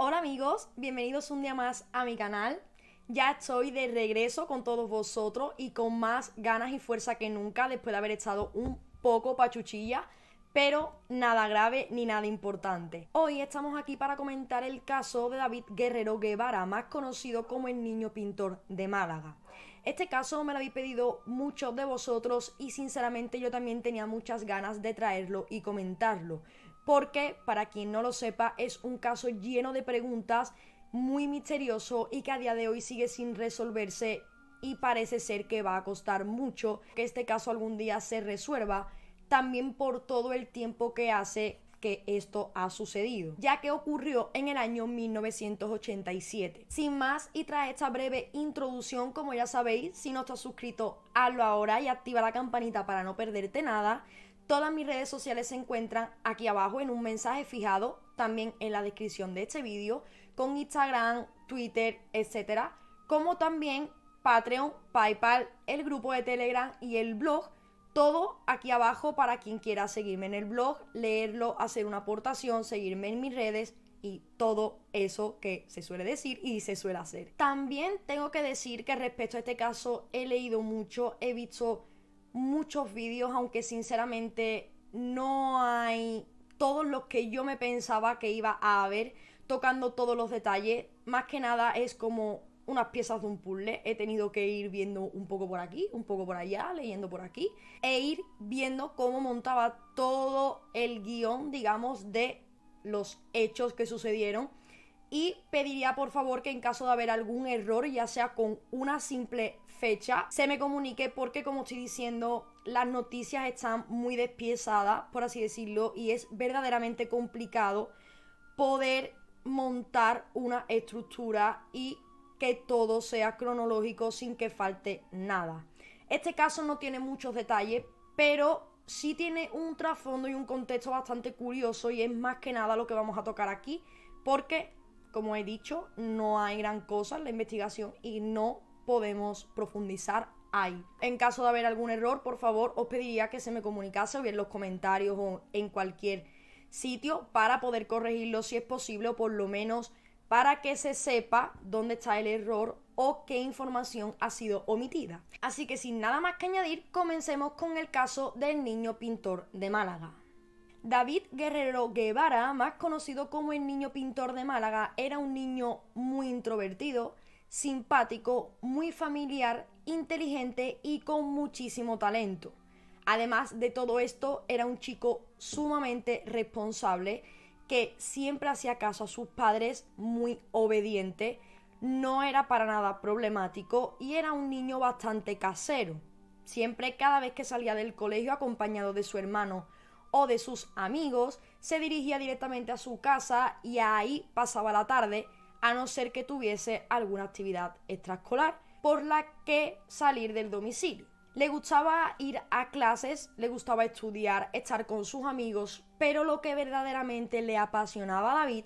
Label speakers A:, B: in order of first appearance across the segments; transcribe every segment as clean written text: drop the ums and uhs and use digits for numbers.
A: Hola amigos, bienvenidos un día más a mi canal. Ya estoy de regreso con todos vosotros y con más ganas y fuerza que nunca después de haber estado un poco pachuchilla, pero nada grave ni nada importante. Hoy estamos aquí para comentar el caso de David Guerrero Guevara, más conocido como el niño pintor de Málaga. Este caso me lo habéis pedido muchos de vosotros y sinceramente yo también tenía muchas ganas de traerlo y comentarlo, porque para quien no lo sepa es un caso lleno de preguntas, muy misterioso y que a día de hoy sigue sin resolverse y parece ser que va a costar mucho que este caso algún día se resuelva, también por todo el tiempo que hace que esto ha sucedido, ya que ocurrió en el año 1987. Sin más, y tras esta breve introducción, como ya sabéis, si no estás suscrito, hazlo ahora y activa la campanita para no perderte nada. Todas mis redes sociales se encuentran aquí abajo en un mensaje fijado, también en la descripción de este vídeo, con Instagram, Twitter, etcétera, como también Patreon, PayPal, el grupo de Telegram y el blog. Todo aquí abajo para quien quiera seguirme en el blog, leerlo, hacer una aportación, seguirme en mis redes y todo eso que se suele decir y se suele hacer. También tengo que decir que respecto a este caso he leído mucho, he visto muchos vídeos, aunque sinceramente no hay todos los que yo me pensaba que iba a haber, tocando todos los detalles. Más que nada es como unas piezas de un puzzle. He tenido que ir viendo un poco por aquí, un poco por allá, leyendo por aquí, e ir viendo cómo montaba todo el guión, digamos, de los hechos que sucedieron. Y pediría por favor que en caso de haber algún error, ya sea con una simple fecha, se me comunique, porque como estoy diciendo, las noticias están muy despiezadas, por así decirlo, y es verdaderamente complicado poder montar una estructura y que todo sea cronológico sin que falte nada. Este caso no tiene muchos detalles, pero sí tiene un trasfondo y un contexto bastante curioso, y es más que nada lo que vamos a tocar aquí, porque, como he dicho, no hay gran cosa en la investigación y no podemos profundizar ahí. En caso de haber algún error, por favor, os pediría que se me comunicase o bien en los comentarios o en cualquier sitio para poder corregirlo si es posible, o por lo menos para que se sepa dónde está el error o qué información ha sido omitida. Así que sin nada más que añadir, comencemos con el caso del niño pintor de Málaga. David Guerrero Guevara, más conocido como el niño pintor de Málaga, era un niño muy introvertido, simpático, muy familiar, inteligente y con muchísimo talento. Además de todo esto, era un chico sumamente responsable, que siempre hacía caso a sus padres, muy obediente, no era para nada problemático y era un niño bastante casero. Siempre, cada vez que salía del colegio acompañado de su hermano o de sus amigos, se dirigía directamente a su casa y ahí pasaba la tarde, a no ser que tuviese alguna actividad extraescolar por la que salir del domicilio. Le gustaba ir a clases, le gustaba estudiar, estar con sus amigos, pero lo que verdaderamente le apasionaba a David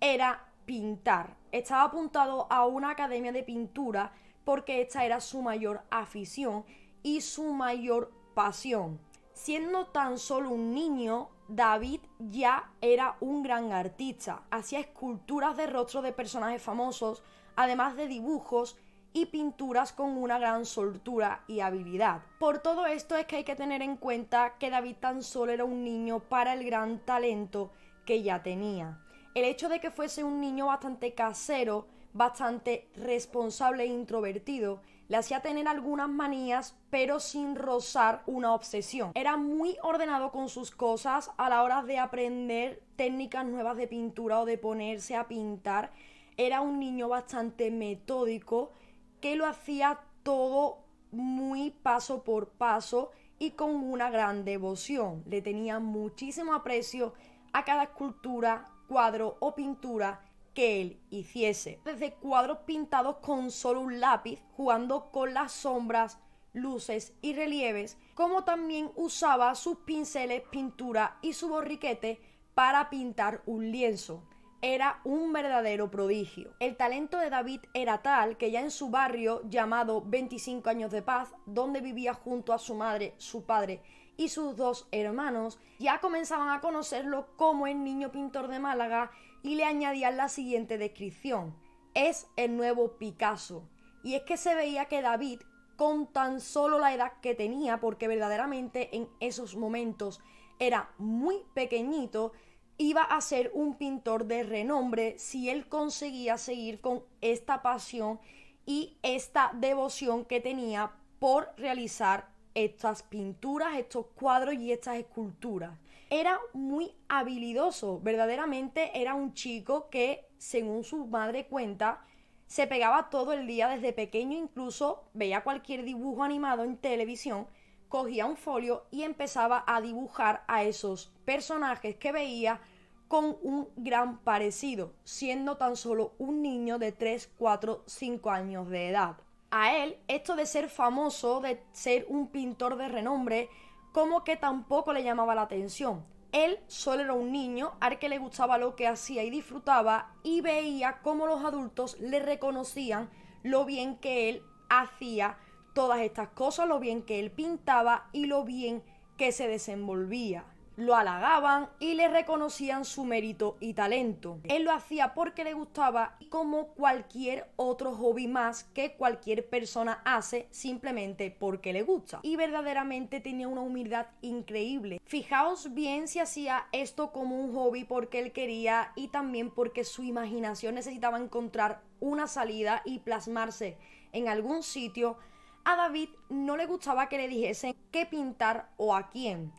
A: era pintar. Estaba apuntado a una academia de pintura porque esta era su mayor afición y su mayor pasión. Siendo tan solo un niño, David ya era un gran artista. Hacía esculturas de rostros de personajes famosos, además de dibujos y pinturas con una gran soltura y habilidad. Por todo esto es que hay que tener en cuenta que David tan solo era un niño para el gran talento que ya tenía. El hecho de que fuese un niño bastante casero, bastante responsable e introvertido, le hacía tener algunas manías, pero sin rozar una obsesión. Era muy ordenado con sus cosas a la hora de aprender técnicas nuevas de pintura o de ponerse a pintar. Era un niño bastante metódico, que lo hacía todo muy paso por paso y con una gran devoción. Le tenía muchísimo aprecio a cada escultura, cuadro o pintura que él hiciese. Desde cuadros pintados con solo un lápiz, jugando con las sombras, luces y relieves, como también usaba sus pinceles, pintura y su borriquete para pintar un lienzo. Era un verdadero prodigio. El talento de David era tal que ya en su barrio, llamado 25 años de paz, donde vivía junto a su madre, su padre y sus dos hermanos, ya comenzaban a conocerlo como el niño pintor de Málaga, y le añadían la siguiente descripción: es el nuevo Picasso. Y es que se veía que David, con tan solo la edad que tenía, porque verdaderamente en esos momentos era muy pequeñito, iba a ser un pintor de renombre si él conseguía seguir con esta pasión y esta devoción que tenía por realizar estas pinturas, estos cuadros y estas esculturas. Era muy habilidoso, verdaderamente era un chico que, según su madre cuenta, se pegaba todo el día desde pequeño, incluso veía cualquier dibujo animado en televisión, cogía un folio y empezaba a dibujar a esos personajes que veía con un gran parecido, siendo tan solo un niño de 3, 4, 5 años de edad. A él, esto de ser famoso, de ser un pintor de renombre, como que tampoco le llamaba la atención. Él solo era un niño al que le gustaba lo que hacía y disfrutaba, y veía cómo los adultos le reconocían lo bien que él hacía todas estas cosas, lo bien que él pintaba y lo bien que se desenvolvía. Lo halagaban y le reconocían su mérito y talento. Él lo hacía porque le gustaba, como cualquier otro hobby más que cualquier persona hace simplemente porque le gusta. Y verdaderamente tenía una humildad increíble. Fijaos bien si hacía esto como un hobby porque él quería y también porque su imaginación necesitaba encontrar una salida y plasmarse en algún sitio. A David no le gustaba que le dijesen qué pintar o a quién.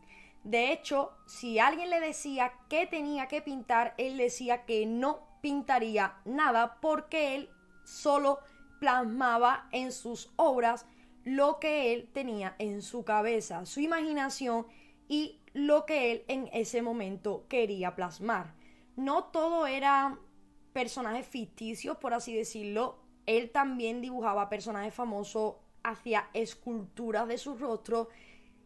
A: De hecho, si alguien le decía que tenía que pintar, él decía que no pintaría nada porque él solo plasmaba en sus obras lo que él tenía en su cabeza, su imaginación y lo que él en ese momento quería plasmar. No todo era personajes ficticios, por así decirlo. Él también dibujaba personajes famosos, hacía esculturas de su rostro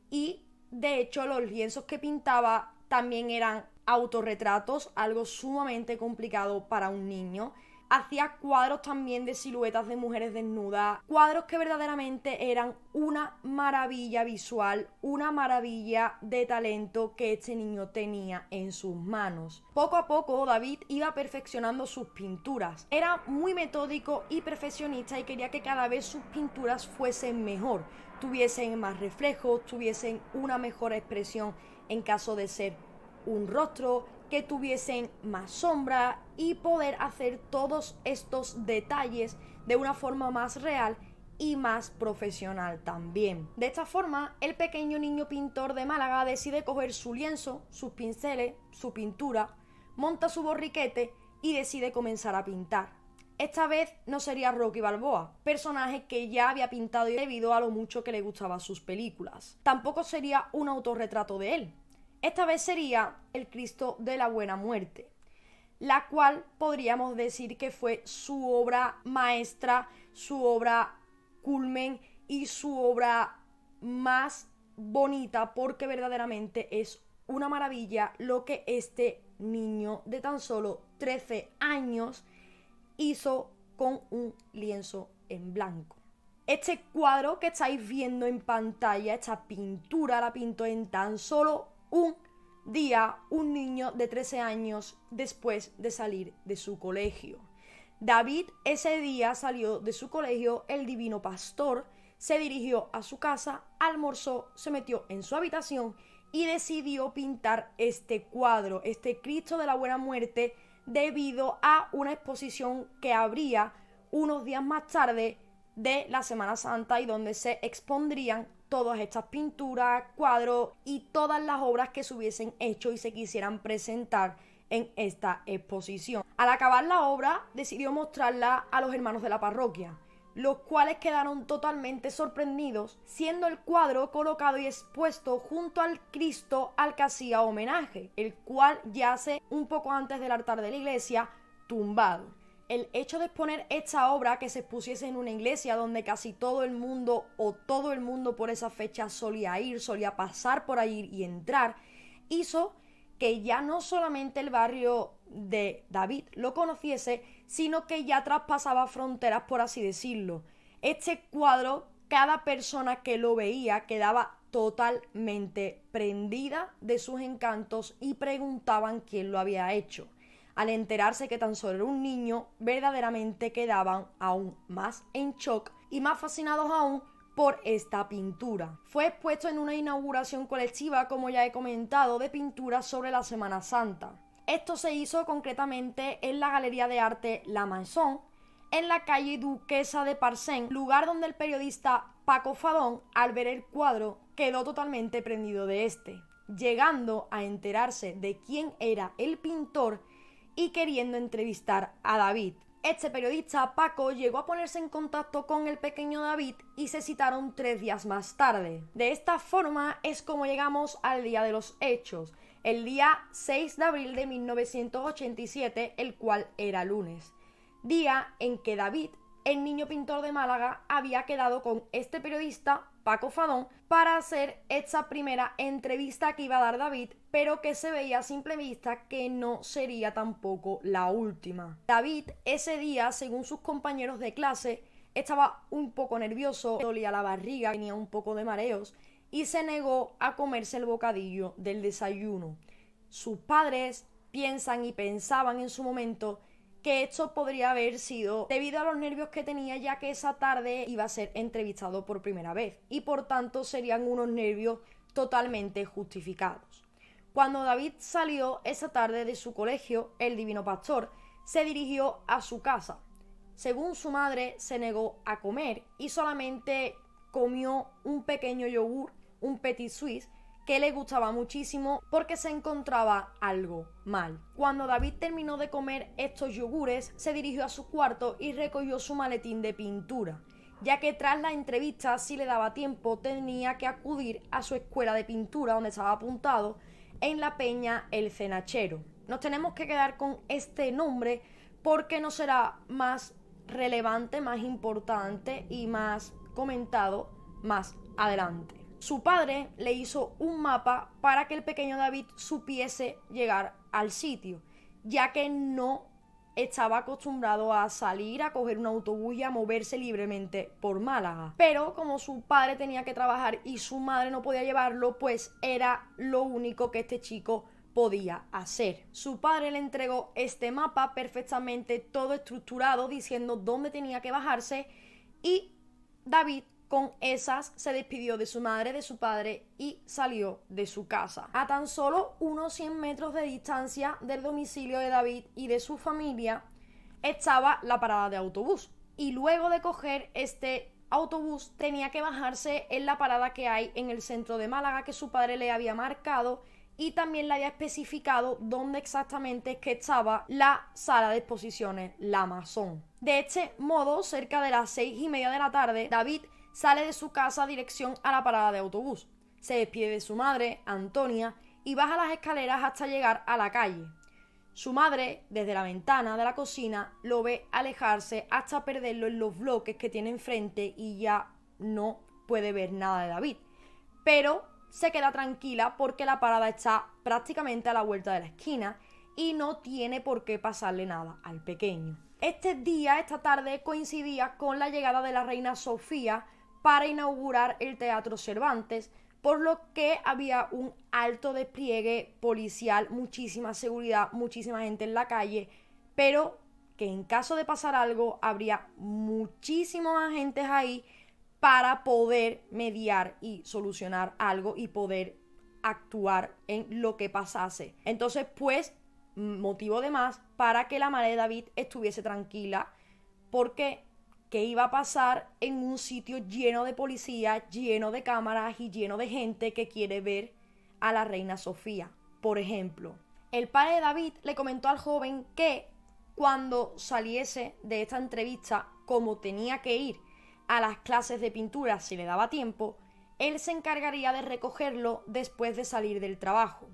A: y de hecho los lienzos que pintaba también eran autorretratos, algo sumamente complicado para un niño. Hacía cuadros también de siluetas de mujeres desnudas, cuadros que verdaderamente eran una maravilla visual, una maravilla de talento que este niño tenía en sus manos. Poco a poco David iba perfeccionando sus pinturas. Era muy metódico y perfeccionista y quería que cada vez sus pinturas fuesen mejor, tuviesen más reflejos, tuviesen una mejor expresión en caso de ser un rostro, que tuviesen más sombra y poder hacer todos estos detalles de una forma más real y más profesional también. De esta forma, el pequeño niño pintor de Málaga decide coger su lienzo, sus pinceles, su pintura, monta su borriquete y decide comenzar a pintar. Esta vez no sería Rocky Balboa, personaje que ya había pintado debido a lo mucho que le gustaban sus películas. Tampoco sería un autorretrato de él. Esta vez sería el Cristo de la Buena Muerte, la cual podríamos decir que fue su obra maestra, su obra culmen y su obra más bonita, porque verdaderamente es una maravilla lo que este niño de tan solo 13 años hizo con un lienzo en blanco. Este cuadro que estáis viendo en pantalla, esta pintura, la pintó en tan solo un día un niño de 13 años después de salir de su colegio. David ese día salió de su colegio, el Divino Pastor, se dirigió a su casa, almorzó, se metió en su habitación y decidió pintar este cuadro, este Cristo de la Buena Muerte, debido a una exposición que habría unos días más tarde de la Semana Santa y donde se expondrían todas estas pinturas, cuadros y todas las obras que se hubiesen hecho y se quisieran presentar en esta exposición. Al acabar la obra, decidió mostrarla a los hermanos de la parroquia, los cuales quedaron totalmente sorprendidos, siendo el cuadro colocado y expuesto junto al Cristo al que hacía homenaje, el cual yace un poco antes del altar de la iglesia, tumbado. El hecho de exponer esta obra, que se expusiese en una iglesia donde casi todo el mundo o todo el mundo por esa fecha solía ir, solía pasar por ahí y entrar, hizo que ya no solamente el barrio de David lo conociese, sino que ya traspasaba fronteras, por así decirlo. Este cuadro, cada persona que lo veía quedaba totalmente prendida de sus encantos y preguntaban quién lo había hecho. al enterarse que tan solo era un niño, verdaderamente quedaban aún más en shock y más fascinados aún por esta pintura. Fue expuesto en una inauguración colectiva, como ya he comentado, de pinturas sobre la Semana Santa. Esto se hizo concretamente en la Galería de Arte La Maison, en la calle Duquesa de Parcén, lugar donde el periodista Paco Fadón, al ver el cuadro, quedó totalmente prendido de este, llegando a enterarse de quién era el pintor y queriendo entrevistar a David. Este periodista, Paco, llegó a ponerse en contacto con el pequeño David y se citaron 3 días más tarde. De esta forma es como llegamos al día de los hechos, el día 6 de abril de 1987, el cual era lunes. Día en que David, el niño pintor de Málaga, había quedado con este periodista, Paco Fadón, para hacer esta primera entrevista que iba a dar David, pero que se veía a simple vista que no sería tampoco la última. David ese día, según sus compañeros de clase, estaba un poco nervioso, dolía la barriga, tenía un poco de mareos y se negó a comerse el bocadillo del desayuno. Sus padres piensan y pensaban en su momento que esto podría haber sido debido a los nervios que tenía, ya que esa tarde iba a ser entrevistado por primera vez y por tanto serían unos nervios totalmente justificados. Cuando David salió esa tarde de su colegio, el Divino Pastor, se dirigió a su casa. Según su madre, se negó a comer y solamente comió un pequeño yogur, un petit suisse, que le gustaba muchísimo porque se encontraba algo mal. Cuando David terminó de comer estos yogures, se dirigió a su cuarto y recogió su maletín de pintura, ya que tras la entrevista, si le daba tiempo, tenía que acudir a su escuela de pintura donde estaba apuntado en la Peña El Cenachero. Nos tenemos que quedar con este nombre porque nos será más relevante, más importante y más comentado más adelante. Su padre le hizo un mapa para que el pequeño David supiese llegar al sitio, ya que no estaba acostumbrado a salir, a coger un autobús y a moverse libremente por Málaga. Pero como su padre tenía que trabajar y su madre no podía llevarlo, pues era lo único que este chico podía hacer. Su padre le entregó este mapa perfectamente todo estructurado, diciendo dónde tenía que bajarse, y David con esas se despidió de su madre, de su padre y salió de su casa. A tan solo unos 100 metros de distancia del domicilio de David y de su familia estaba la parada de autobús. Y luego de coger este autobús tenía que bajarse en la parada que hay en el centro de Málaga, que su padre le había marcado y también le había especificado dónde exactamente es que estaba la sala de exposiciones La Maison. De este modo, cerca de las 6:30 de la tarde, David sale de su casa dirección a la parada de autobús. Se despide de su madre, Antonia, y baja las escaleras hasta llegar a la calle. Su madre, desde la ventana de la cocina, lo ve alejarse hasta perderlo en los bloques que tiene enfrente y ya no puede ver nada de David. Pero se queda tranquila porque la parada está prácticamente a la vuelta de la esquina y no tiene por qué pasarle nada al pequeño. Esta tarde coincidía con la llegada de la reina Sofía para inaugurar el Teatro Cervantes, por lo que había un alto despliegue policial, muchísima seguridad, muchísima gente en la calle, pero que en caso de pasar algo habría muchísimos agentes ahí para poder mediar y solucionar algo y poder actuar en lo que pasase. Entonces, pues, motivo de más para que la madre de David estuviese tranquila, porque ¿qué iba a pasar en un sitio lleno de policías, lleno de cámaras y lleno de gente que quiere ver a la reina Sofía? Por ejemplo, el padre de David le comentó al joven que cuando saliese de esta entrevista, como tenía que ir a las clases de pintura si le daba tiempo, él se encargaría de recogerlo después de salir del trabajo.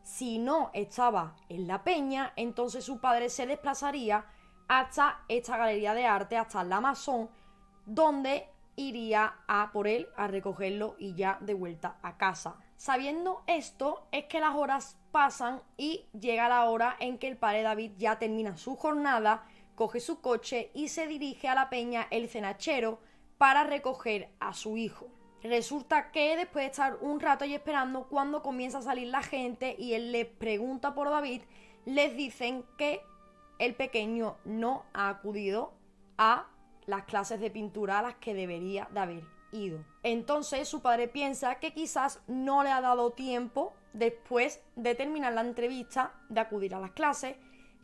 A: Si no estaba en la peña, entonces su padre se desplazaría hasta esta galería de arte, hasta la Maison, donde iría a por él, a recogerlo y ya de vuelta a casa. Sabiendo esto, es que las horas pasan y llega la hora en que el padre David ya termina su jornada, coge su coche y se dirige a la peña El Cenachero para recoger a su hijo. Resulta que después de estar un rato ahí esperando, cuando comienza a salir la gente y él le pregunta por David, les dicen que el pequeño no ha acudido a las clases de pintura a las que debería de haber ido. Entonces su padre piensa que quizás no le ha dado tiempo después de terminar la entrevista de acudir a las clases,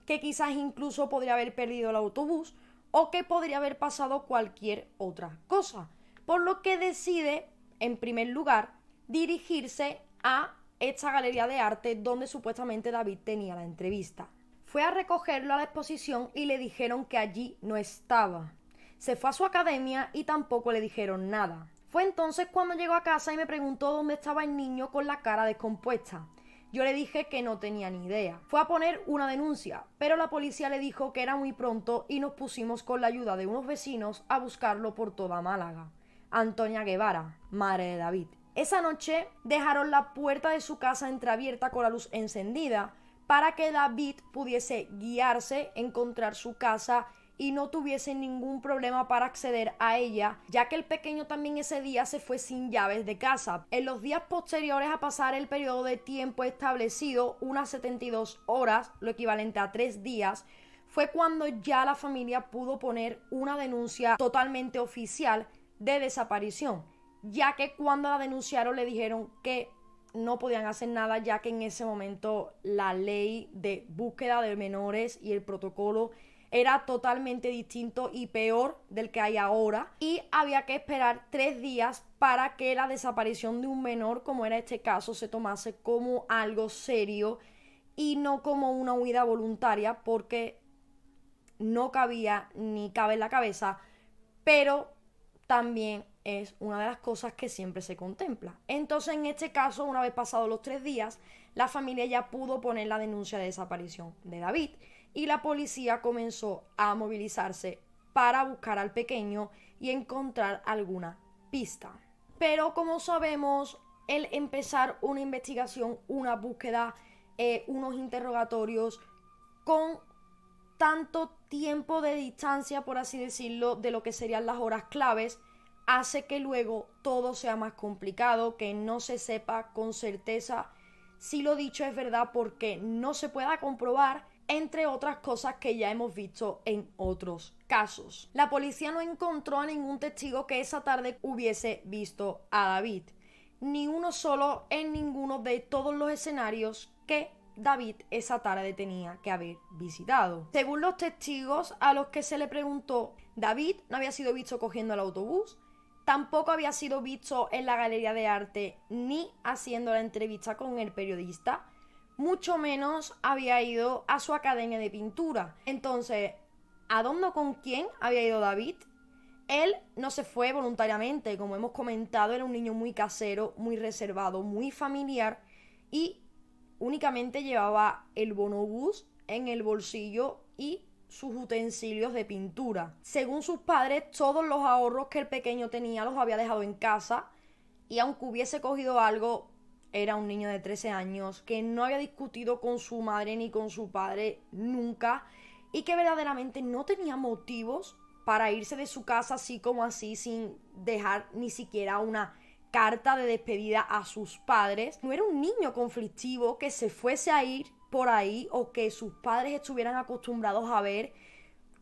A: que quizás incluso podría haber perdido el autobús o que podría haber pasado cualquier otra cosa, por lo que decide, en primer lugar, dirigirse a esta galería de arte donde supuestamente David tenía la entrevista. Fue a recogerlo a la exposición y le dijeron que allí no estaba. Se fue a su academia y tampoco le dijeron nada. Fue entonces cuando llegó a casa y me preguntó dónde estaba el niño con la cara descompuesta. Yo le dije que no tenía ni idea. Fue a poner una denuncia, pero la policía le dijo que era muy pronto y nos pusimos con la ayuda de unos vecinos a buscarlo por toda Málaga. Antonia Guevara, madre de David. Esa noche dejaron la puerta de su casa entreabierta con la luz encendida para que David pudiese guiarse, encontrar su casa y no tuviese ningún problema para acceder a ella, ya que el pequeño también ese día se fue sin llaves de casa. En los días posteriores a pasar el periodo de tiempo establecido, unas 72 horas, lo equivalente a 3 días, fue cuando ya la familia pudo poner una denuncia totalmente oficial de desaparición, ya que cuando la denunciaron le dijeron que no podían hacer nada, ya que en ese momento la ley de búsqueda de menores y el protocolo era totalmente distinto y peor del que hay ahora, y había que esperar 3 días para que la desaparición de un menor, como era este caso, se tomase como algo serio y no como una huida voluntaria, porque no cabía ni cabe en la cabeza, pero también es una de las cosas que siempre se contempla. Entonces, en este caso, una vez pasados los 3 días, la familia ya pudo poner la denuncia de desaparición de David y la policía comenzó a movilizarse para buscar al pequeño y encontrar alguna pista. Pero como sabemos, el empezar una investigación, una búsqueda, unos interrogatorios con tanto tiempo de distancia, por así decirlo, de lo que serían las horas claves, hace que luego todo sea más complicado, que no se sepa con certeza si lo dicho es verdad porque no se pueda comprobar, entre otras cosas que ya hemos visto en otros casos. La policía no encontró a ningún testigo que esa tarde hubiese visto a David, ni uno solo en ninguno de todos los escenarios que David esa tarde tenía que haber visitado. Según los testigos a los que se le preguntó, David no había sido visto cogiendo el autobús, tampoco había sido visto en la galería de arte ni haciendo la entrevista con el periodista, mucho menos había ido a su academia de pintura. Entonces, ¿a dónde o con quién había ido David? Él no se fue voluntariamente, como hemos comentado, era un niño muy casero, muy reservado, muy familiar y únicamente llevaba el bonobús en el bolsillo y sus utensilios de pintura. Según sus padres, todos los ahorros que el pequeño tenía los había dejado en casa y aunque hubiese cogido algo, era un niño de 13 años que no había discutido con su madre ni con su padre nunca y que verdaderamente no tenía motivos para irse de su casa así como así sin dejar ni siquiera una carta de despedida a sus padres. No era un niño conflictivo que se fuese a ir por ahí o que sus padres estuvieran acostumbrados a ver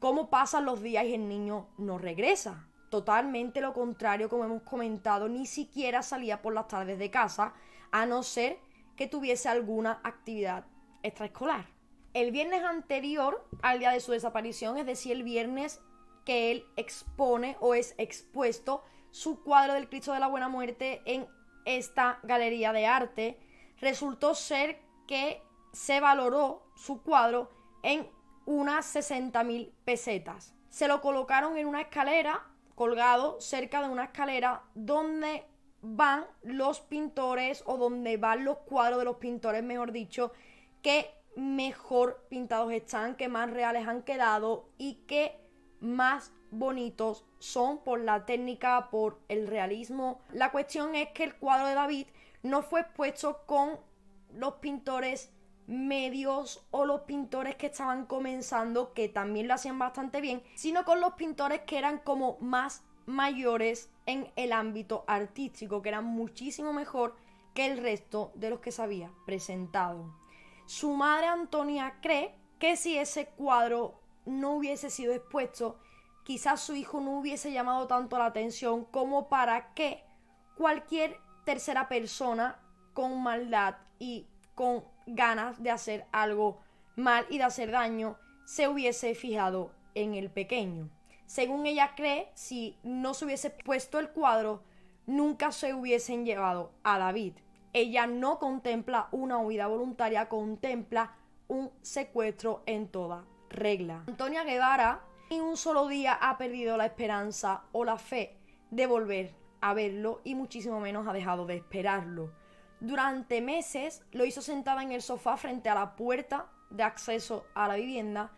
A: cómo pasan los días y el niño no regresa. Totalmente lo contrario, como hemos comentado, ni siquiera salía por las tardes de casa, a no ser que tuviese alguna actividad extraescolar. El viernes anterior al día de su desaparición, es decir, el viernes que él expone o es expuesto su cuadro del Cristo de la Buena Muerte en esta galería de arte, resultó ser que se valoró su cuadro en unas 60.000 pesetas. Se lo colocaron en una escalera, colgado cerca de una escalera donde van los pintores o donde van los cuadros de los pintores, mejor dicho, que mejor pintados están, que más reales han quedado y que más bonitos son por la técnica, por el realismo. La cuestión es que el cuadro de David no fue expuesto con los pintores medios o los pintores que estaban comenzando, que también lo hacían bastante bien, sino con los pintores que eran como más mayores en el ámbito artístico, que eran muchísimo mejor que el resto de los que se había presentado. Su madre Antonia cree que si ese cuadro no hubiese sido expuesto, quizás su hijo no hubiese llamado tanto la atención como para que cualquier tercera persona con maldad y con ganas de hacer algo mal y de hacer daño se hubiese fijado en el pequeño. Según ella cree, si no se hubiese puesto el cuadro, nunca se hubiesen llevado a David. Ella no contempla una huida voluntaria, contempla un secuestro en toda regla. Antonia Guevara ni un solo día ha perdido la esperanza o la fe de volver a verlo y muchísimo menos ha dejado de esperarlo. Durante meses lo hizo sentada en el sofá frente a la puerta de acceso a la vivienda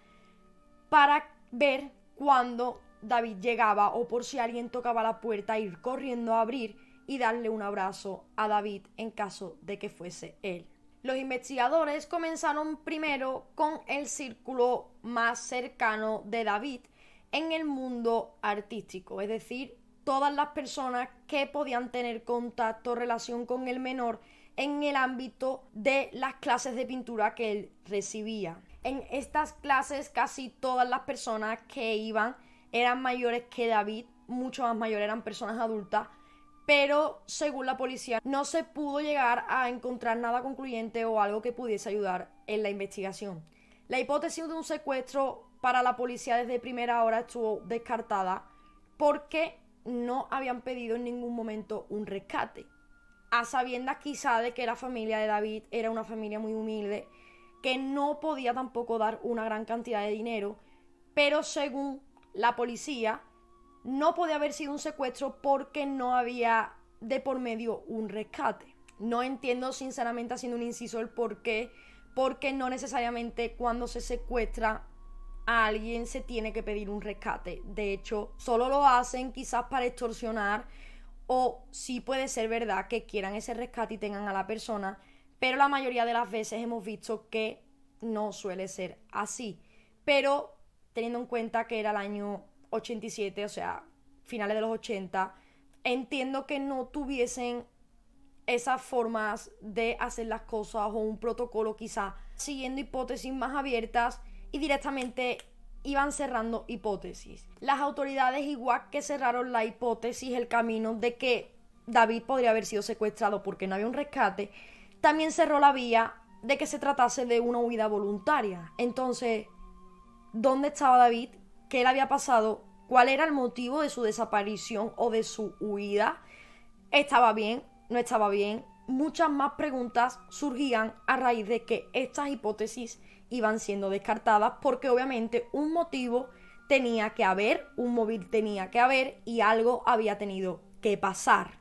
A: para ver cuándo David llegaba o por si alguien tocaba la puerta, ir corriendo a abrir y darle un abrazo a David en caso de que fuese él. Los investigadores comenzaron primero con el círculo más cercano de David en el mundo artístico, es decir, todas las personas que podían tener contacto o relación con el menor en el ámbito de las clases de pintura que él recibía. En estas clases casi todas las personas que iban eran mayores que David, mucho más mayores, eran personas adultas, pero según la policía no se pudo llegar a encontrar nada concluyente o algo que pudiese ayudar en la investigación. La hipótesis de un secuestro para la policía desde primera hora estuvo descartada porque no habían pedido en ningún momento un rescate, a sabiendas quizá de que la familia de David era una familia muy humilde, que no podía tampoco dar una gran cantidad de dinero, pero según la policía no podía haber sido un secuestro porque no había de por medio un rescate. No entiendo sinceramente, haciendo un inciso, el por qué, porque no necesariamente cuando se secuestra a alguien se tiene que pedir un rescate. De hecho, solo lo hacen quizás para extorsionar, o sí puede ser verdad que quieran ese rescate y tengan a la persona, pero la mayoría de las veces hemos visto que no suele ser así. Pero teniendo en cuenta que era el año 87, o sea, finales de los 80, entiendo que no tuviesen esas formas de hacer las cosas o un protocolo, quizá siguiendo hipótesis más abiertas, y directamente iban cerrando hipótesis. Las autoridades, igual que cerraron la hipótesis, el camino de que David podría haber sido secuestrado porque no había un rescate, también cerró la vía de que se tratase de una huida voluntaria. Entonces, ¿dónde estaba David? ¿Qué le había pasado? ¿Cuál era el motivo de su desaparición o de su huida? ¿Estaba bien? ¿No estaba bien? Muchas más preguntas surgían a raíz de que estas hipótesis iban siendo descartadas, porque obviamente un motivo tenía que haber, un móvil tenía que haber y algo había tenido que pasar.